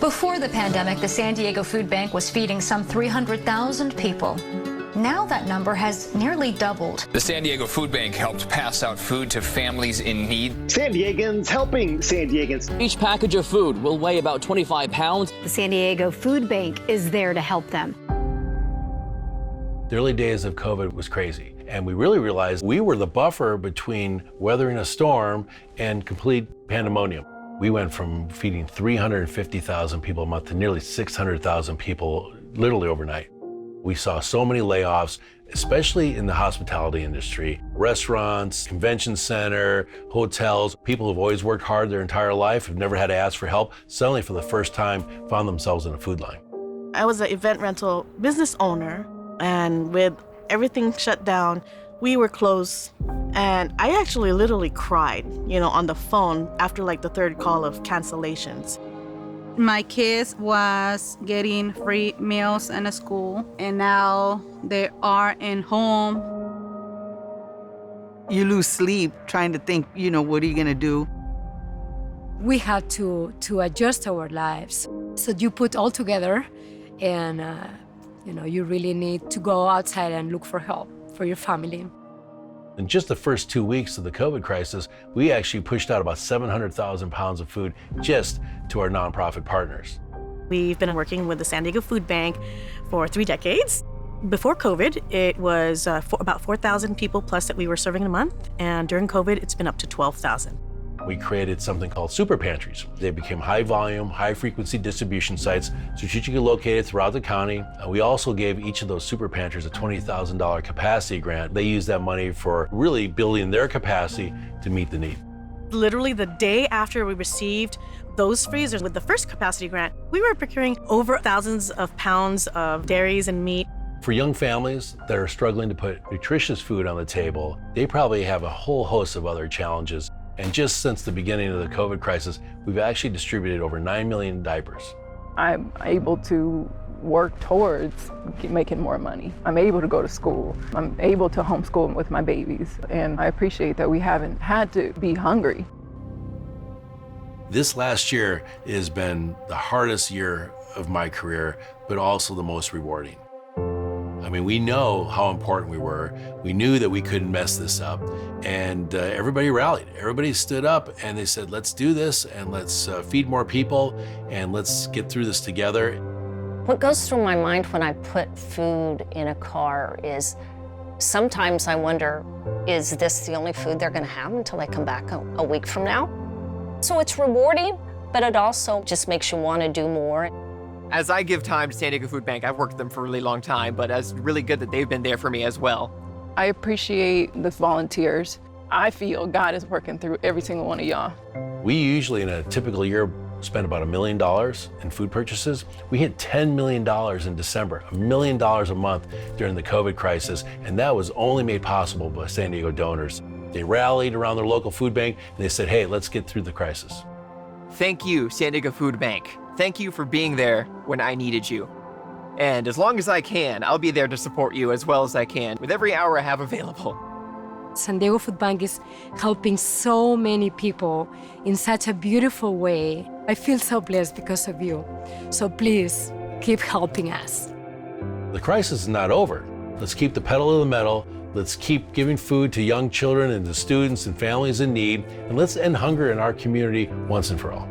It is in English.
Before the pandemic, the San Diego Food Bank was feeding some 300,000 people. Now that number has nearly doubled. The San Diego Food Bank helped pass out food to families in need. San Diegans helping San Diegans. Each package of food will weigh about 25 pounds. The San Diego Food Bank is there to help them. The early days of COVID was crazy, and we really realized we were the buffer between weathering a storm and complete pandemonium. We went from feeding 350,000 people a month to nearly 600,000 people literally overnight. We saw so many layoffs, especially in the hospitality industry. Restaurants, convention center, hotels, people who've always worked hard their entire life, have never had to ask for help, suddenly for the first time found themselves in a food line. I was an event rental business owner, and with everything shut down, we were closed. And I actually literally cried, on the phone after the third call of cancellations. My kids was getting free meals in a school, and now they are in home. You lose sleep trying to think, what are you gonna do? We had to adjust our lives. So you put all together, and you really need to go outside and look for help for your family. In just the first 2 weeks of the COVID crisis, we actually pushed out about 700,000 pounds of food just to our nonprofit partners. We've been working with the San Diego Food Bank for 3 decades. Before COVID, it was about 4,000 people plus that we were serving in a month, and during COVID, it's been up to 12,000. We created something called super pantries. They became high volume, high frequency distribution sites strategically located throughout the county. We also gave each of those super pantries a $20,000 capacity grant. They used that money for really building their capacity to meet the need. Literally the day after we received those freezers with the first capacity grant, we were procuring over thousands of pounds of dairies and meat. For young families that are struggling to put nutritious food on the table, they probably have a whole host of other challenges. And just since the beginning of the COVID crisis, we've actually distributed over 9 million diapers. I'm able to work towards making more money. I'm able to go to school. I'm able to homeschool with my babies. And I appreciate that we haven't had to be hungry. This last year has been the hardest year of my career, but also the most rewarding. We know how important we were. We knew that we couldn't mess this up. And everybody rallied. Everybody stood up and they said, let's do this and let's feed more people and let's get through this together. What goes through my mind when I put food in a car is sometimes I wonder, is this the only food they're gonna have until I come back a week from now? So it's rewarding, but it also just makes you wanna do more. As I give time to San Diego Food Bank, I've worked with them for a really long time, but it's really good that they've been there for me as well. I appreciate the volunteers. I feel God is working through every single one of y'all. We usually, in a typical year, spend about $1 million in food purchases. We hit $10 million in December, $1 million a month during the COVID crisis, and that was only made possible by San Diego donors. They rallied around their local food bank, and they said, hey, let's get through the crisis. Thank you, San Diego Food Bank. Thank you for being there when I needed you. And as long as I can, I'll be there to support you as well as I can with every hour I have available. San Diego Food Bank is helping so many people in such a beautiful way. I feel so blessed because of you. So please, keep helping us. The crisis is not over. Let's keep the pedal to the metal. Let's keep giving food to young children and to students and families in need. And let's end hunger in our community once and for all.